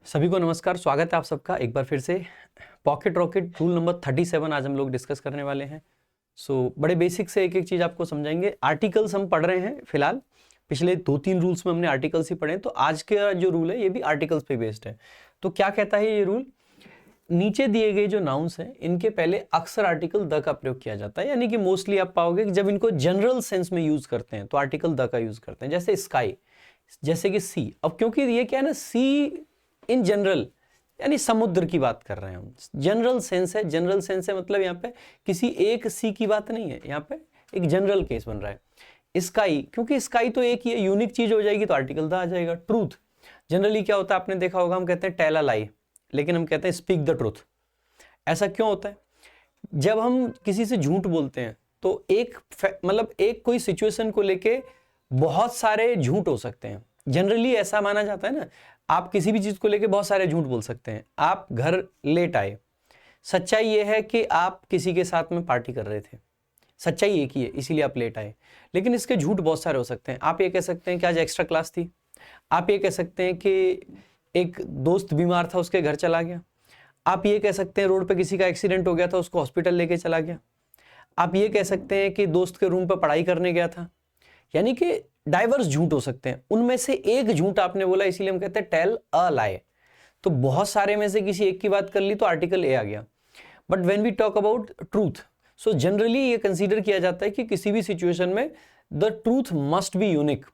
सभी को नमस्कार, स्वागत है आप सबका एक बार फिर से। पॉकेट रॉकेट रूल नंबर 37 आज हम लोग डिस्कस करने वाले हैं। बड़े बेसिक से एक एक चीज़ आपको समझाएंगे। आर्टिकल्स हम पढ़ रहे हैं फिलहाल, पिछले 2-3 रूल्स में हमने आर्टिकल्स ही पढ़े हैं, तो आज का जो रूल है ये भी आर्टिकल्स पे बेस्ड है। तो क्या कहता है ये रूल? नीचे दिए गए जो नाउन्स हैं इनके पहले अक्सर आर्टिकल द का प्रयोग किया जाता है, यानी कि मोस्टली आप पाओगे कि जब इनको जनरल सेंस में यूज करते हैं तो आर्टिकल द का यूज करते हैं। जैसे स्काई, जैसे कि सी। अब क्योंकि ये क्या है ना, सी इन जनरल यानी समुद्र की बात कर रहे हैं हम, जनरल सेंस है। जनरल सेंस है मतलब यहाँ पे किसी एक सी की बात नहीं है, यहाँ पे एक जनरल केस बन रहा है। स्काई, क्योंकि स्काई तो एक ही है, यूनिक चीज हो जाएगी तो आर्टिकल द आ जाएगा। ट्रूथ, जनरली क्या होता है आपने देखा होगा, हम कहते हैं टेल अ लाई, लेकिन हम कहते हैं स्पीक द ट्रूथ। ऐसा क्यों होता है? जब हम किसी से झूठ बोलते हैं तो एक मतलब एक कोई सिचुएशन को लेके बहुत सारे झूठ हो सकते हैं। जनरली ऐसा माना जाता है ना, आप किसी भी चीज को लेके बहुत सारे झूठ बोल सकते हैं। आप घर लेट आए, सच्चाई यह है कि आप किसी के साथ में पार्टी कर रहे थे, सच्चाई एक ही है, इसीलिए आप लेट आए। लेकिन इसके झूठ बहुत सारे हो सकते हैं। आप ये कह सकते हैं कि आज एक्स्ट्रा क्लास थी, आप ये कह सकते हैं कि एक दोस्त बीमार था उसके घर चला गया, आप ये कह सकते हैं रोड पे किसी का एक्सीडेंट हो गया था उसको हॉस्पिटल लेके चला गया, आप ये कह सकते हैं कि दोस्त के रूम पर पढ़ाई करने गया था। यानी कि डाइवर्स झूठ हो सकते हैं, उनमें से एक झूठ आपने बोला, इसीलिए हम कहते हैं टेल अ लाई। तो बहुत सारे में से किसी एक की बात कर ली तो आर्टिकल ए आ गया। But when we talk about truth, so generally ये कंसीडर किया जाता है कि किसी भी सिचुएशन में the truth must be unique.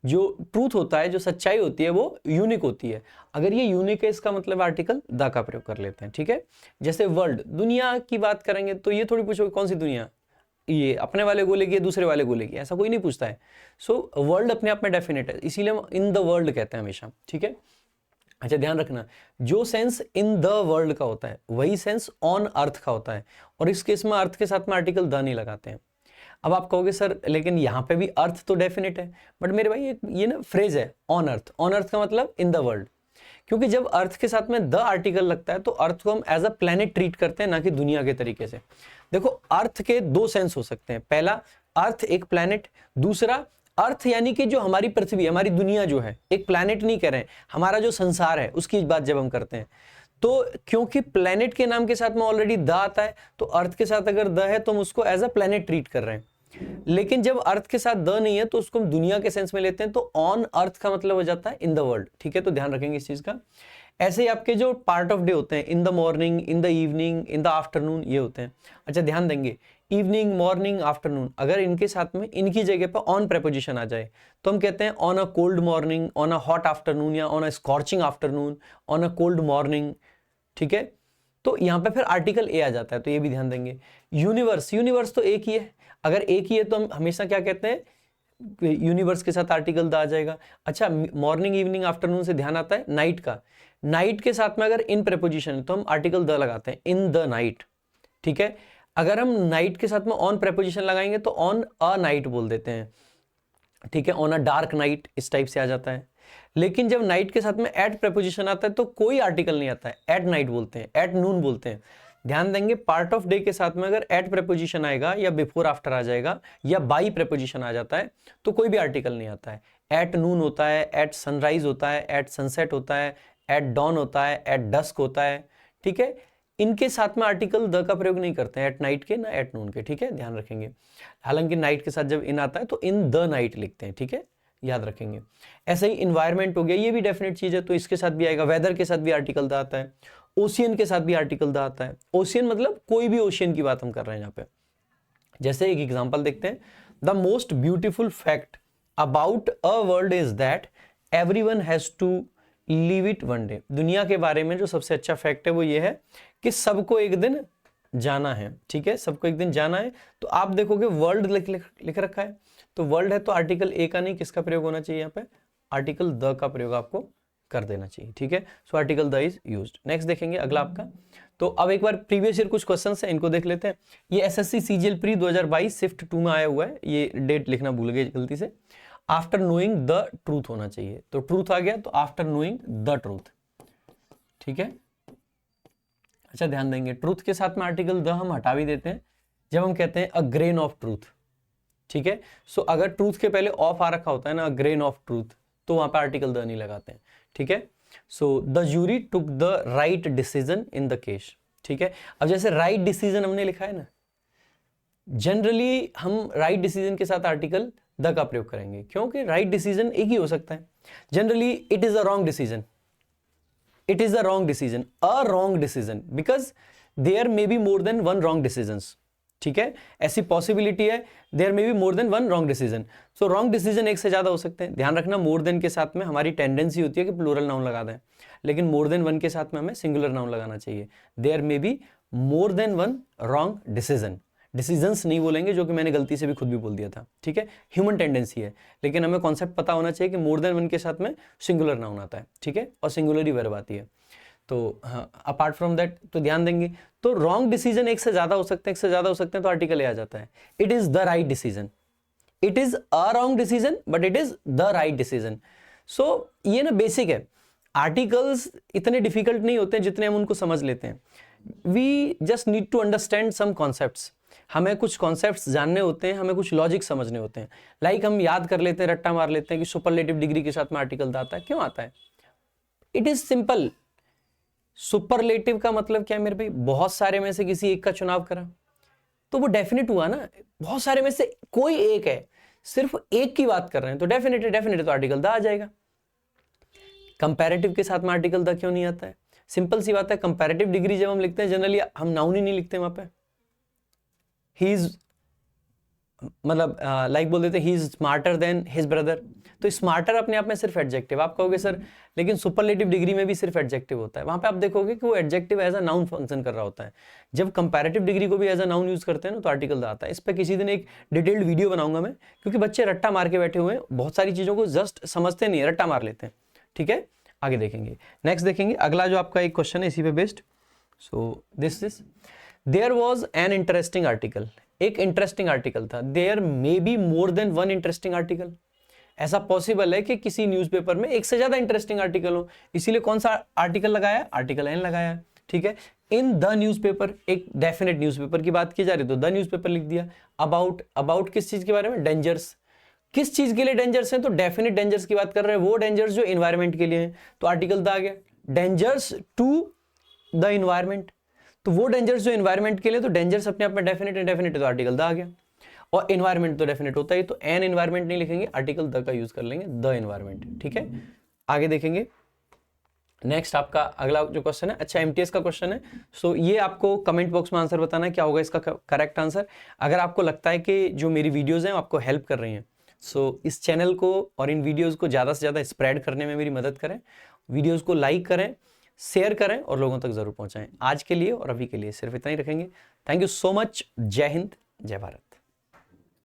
जो ट्रूथ होता है, जो सच्चाई होती है, वो यूनिक होती है। अगर ये यूनिक है, इसका मतलब आर्टिकल द का प्रयोग कर लेते हैं। ठीक है, जैसे वर्ल्ड, दुनिया की बात करेंगे तो ये थोड़ी पूछोगे कौन सी दुनिया, ये अपने वाले गोले की, दूसरे वाले गोले की, ऐसा कोई नहीं पूछता है। सो वर्ल्ड अपने आप में डेफिनेट है, इसीलिए हम इन द वर्ल्ड कहते हैं हमेशा। ठीक है, अच्छा ध्यान रखना, जो सेंस इन द वर्ल्ड का होता है वही सेंस ऑन अर्थ का होता है, और इस केस में अर्थ के साथ में आर्टिकल द नहीं लगाते हैं। अब आप कहोगे सर लेकिन यहाँ पे भी अर्थ तो डेफिनेट है, बट मेरे भाई ये ना फ्रेज है ऑन अर्थ। ऑन अर्थ का मतलब इन द वर्ल्ड, क्योंकि जब अर्थ के साथ में द आर्टिकल लगता है तो अर्थ को हम एज अ प्लेनेट ट्रीट करते हैं, ना कि दुनिया के तरीके से। देखो, अर्थ के दो सेंस हो सकते हैं। पहला, अर्थ एक प्लेनेट। दूसरा, अर्थ यानी कि जो हमारी पृथ्वी, हमारी दुनिया जो है, एक प्लेनेट नहीं कह रहे हैं, हमारा जो संसार है उसकी बात जब हम करते हैं तो क्योंकि प्लेनेट के नाम के साथ में ऑलरेडी द आता है, तो अर्थ के साथ अगर द है तो हम उसको एज अ प्लेनेट ट्रीट कर रहे हैं। लेकिन जब अर्थ के साथ द नहीं है तो उसको हम दुनिया के सेंस में लेते हैं, तो ऑन अर्थ का मतलब हो जाता है इन द वर्ल्ड। ठीक है, तो ध्यान रखेंगे इस चीज का। ऐसे ही आपके जो पार्ट ऑफ डे होते हैं, in the morning, in the evening, in the afternoon, ये होते हैं। अच्छा ध्यान देंगे, इवनिंग, मॉर्निंग, आफ्टरनून, अगर इनके साथ में इनकी जगह पर ऑन प्रेपोजिशन आ जाए तो हम कहते हैं on a cold morning, on a hot afternoon, या on a scorching afternoon, on a cold morning. ठीक है, तो यहां पे फिर आर्टिकल ए आ जाता है, तो ये भी ध्यान देंगे। यूनिवर्स, यूनिवर्स तो एक ही है, अगर एक ही है तो हम हमेशा क्या कहते हैं, यूनिवर्स के साथ आर्टिकल द आ जाएगा। अच्छा, मॉर्निंग, इवनिंग, आफ्टरनून से ध्यान आता है नाइट का। नाइट के साथ में अगर इन प्रेपोजिशन है तो हम आर्टिकल द लगाते हैं, इन द नाइट। ठीक है, अगर हम नाइट के साथ में ऑन प्रेपोजिशन लगाएंगे तो ऑन अ नाइट बोल देते हैं। ठीक है, ऑन अ डार्क नाइट, इस टाइप से आ जाता है। लेकिन जब नाइट के साथ में एट प्रेपोजिशन आता है तो कोई आर्टिकल नहीं आता है, एट नाइट बोलते हैं, एट नून बोलते हैं। ध्यान देंगे, पार्ट ऑफ डे के साथ में अगर एट प्रेपोजिशन आएगा या बिफोर आफ्टर आ जाएगा या बाई प्रेपोजिशन आ जाता है तो कोई भी आर्टिकल नहीं आता है। एट नून होता है, एट सनराइज होता है, एट सनसेट होता है, एट डॉन होता है, एट डस्क होता है। ठीक है, इनके साथ में आर्टिकल द का प्रयोग नहीं करते हैं, एट नाइट के ना एट नून के। ठीक है, ध्यान रखेंगे। हालांकि नाइट के साथ जब इन आता है तो इन द नाइट लिखते हैं। ठीक है, याद रखेंगे। ऐसे ही इन्वायरमेंट हो गया, ये भी डेफिनेट चीज है तो इसके साथ भी आएगा। वेदर के साथ भी आर्टिकल द आता है, ओशियन के साथ भी आर्टिकल द आता है। ओशियन मतलब कोई भी ओशियन की बात हम कर रहे हैं यहाँ पे। जैसे एक एग्जांपल देखते हैं, the most beautiful fact about a world is that everyone has to leave it one day. दुनिया के बारे में जो सबसे अच्छा फैक्ट है वो ये है कि सबको एक दिन जाना है। ठीक है, सबको एक दिन जाना है। तो आप देखोगे वर्ल्ड लिख रखा है, तो वर्ल्ड है तो आर्टिकल ए का नहीं, किसका प्रयोग होना चाहिए यहाँ पे, आर्टिकल द का प्रयोग आपको कर देना चाहिए। ठीक है, so article the is used. Next देखेंगे अगला आपका। तो अब एक बार प्रीवियस ईयर कुछ क्वेश्चंस हैं, इनको देख लेते हैं। ये एसएससी सीजीएल प्री 2022 शिफ्ट 2 में आया हुआ है, ये डेट लिखना भूल गए गलती से। आफ्टर नोइंग द ट्रूथ होना चाहिए, तो ट्रूथ आ गया तो आफ्टर नोइंग द ट्रूथ। ठीक है, अच्छा ध्यान देंगे, ट्रूथ के साथ में आर्टिकल द हम हटा भी देते हैं जब हम कहते हैं अ ग्रेन ऑफ ट्रूथ। ठीक है, सो अगर ट्रूथ के पहले ऑफ आ रखा होता है ना, अ ग्रेन ऑफ ट्रूथ, तो वहां पे आर्टिकल द नहीं लगाते हैं, ठीक है। So the jury took the right decision in the case, ठीक है। अब जैसे राइट डिसीजन हमने लिखा है ना, जनरली हम राइट डिसीजन के साथ आर्टिकल द का प्रयोग करेंगे, क्योंकि राइट डिसीजन एक ही हो सकता है। Generally it is a wrong decision, it is a wrong decision, a wrong decision, because there may be more than one wrong decisions, ठीक है। ऐसी पॉसिबिलिटी है, there may be more than one wrong decision. So wrong decision एक से ज्यादा हो सकते हैं। ध्यान रखना, मोर देन के साथ में हमारी टेंडेंसी होती है कि प्लूरल नाउन लगा दें, लेकिन मोर देन वन के साथ में हमें सिंगुलर नाउन लगाना चाहिए। There may be more than one wrong decision, decisions नहीं बोलेंगे, जो कि मैंने गलती से भी खुद भी बोल दिया था, ठीक है। ह्यूमन टेंडेंसी है, लेकिन हमें कॉन्सेप्ट पता होना चाहिए कि मोर देन वन के साथ में सिंगुलर नाउन आता है, ठीक है, और सिंगुलर ही वर्ब आती है। तो हाँ, अपार्ट फ्रॉम दैट तो ध्यान देंगे। तो रॉन्ग डिसीजन एक से ज्यादा हो सकते हैं, एक से ज्यादा हो सकते हैं, तो आर्टिकल आ जाता है। It is the right decision, it is a wrong decision but it is the right decision. So ये ना बेसिक है, आर्टिकल्स इतने डिफिकल्ट नहीं होते जितने हम उनको समझ लेते हैं। We just need to understand some concepts, हमें कुछ कॉन्सेप्ट्स जानने होते हैं, हमें कुछ लॉजिक समझने होते हैं। लाइक हम याद कर लेते हैं, रट्टा मार लेते हैं कि सुपरलेटिव डिग्री के साथ में आर्टिकल आता है। क्यों आता है? It is simple. सुपरलेटिव का मतलब क्या है मेरे भाई? बहुत सारे में से किसी एक का चुनाव करा तो वो डेफिनेट हुआ ना। बहुत सारे में से कोई एक है, सिर्फ एक की बात कर रहे हैं तो डेफिनेट तो आर्टिकल द आ जाएगा। कंपैरेटिव के साथ में आर्टिकल द क्यों नहीं आता है? सिंपल सी बात है, कंपैरेटिव डिग्री जब हम लिखते हैं जनरली हम नाउन ही नहीं लिखते वहां पे। ही इज मतलब लाइक बोल देते he is smarter than his brother, तो स्मार्टर अपने आप में सिर्फ एडजेक्टिव। आप कहोगे सर लेकिन सुपरलेटिव डिग्री में भी सिर्फ एडजेक्टिव होता है। वहां पे आप देखोगे कि वो adjective as a noun function कर रहा होता है। जब कंपैरेटिव डिग्री को भी एज अ नाउन यूज करते हैं ना तो आर्टिकल द आता है। इस पर किसी दिन एक डिटेल्ड वीडियो बनाऊंगा मैं, क्योंकि बच्चे रट्टा मार के बैठे हुए हैं, बहुत सारी चीजों को जस्ट समझते नहीं है, रट्टा मार लेते हैं, ठीक है। आगे देखेंगे, नेक्स्ट देखेंगे अगला जो आपका एक क्वेश्चन है इसी पे based. So this there was an interesting article, एक इंटरेस्टिंग आर्टिकल था। There may be more than one interesting article, ऐसा पॉसिबल है कि किसी न्यूज़पेपर में एक से ज्यादा इंटरेस्टिंग आर्टिकल हो, इसीलिए कौन सा आर्टिकल लगाया? आर्टिकल एन लगाया, ठीक है। इन द न्यूज़पेपर, एक डेफिनेट न्यूज़पेपर की बात की जा रही तो द न्यूज़पेपर लिख दिया। अबाउट किस चीज के बारे में? डेंजर्स। किस चीज के लिए डेंजर्स हैं? तो डेफिनेट डेंजर्स की बात कर रहे हैं, वो डेंजर्स जो इन्वायरमेंट के लिए हैं, तो आर्टिकल द आ गया। डेंजर्स टू द इन्वायरमेंट, तो वो डेंजर्स जो इन्वायरमेंट के लिए, तो डेंजर्स अपने आप में डेफिनेट है तो आर्टिकल द आ गया। और इन्वायरमेंट तो डेफिनेट होता है, तो एन इन्वायरमेंट नहीं लिखेंगे, आर्टिकल द का यूज कर लेंगे, द इन्वायरमेंट, ठीक है। आगे देखेंगे, नेक्स्ट आपका अगला जो क्वेश्चन है, अच्छा एमटीएस का क्वेश्चन है। सो ये आपको कमेंट बॉक्स में आंसर बताना है क्या होगा इसका करेक्ट आंसर। अगर आपको लगता है कि जो मेरी वीडियोस हैं आपको हेल्प कर रही हैं, सो इस चैनल को और इन वीडियोस को ज़्यादा से ज़्यादा स्प्रेड करने में मेरी मदद करें। वीडियोस को लाइक करें, शेयर करें और लोगों तक जरूर पहुंचाएं। आज के लिए और अभी के लिए सिर्फ इतना ही रखेंगे। Thank you so much. जय हिंद, जय भारत।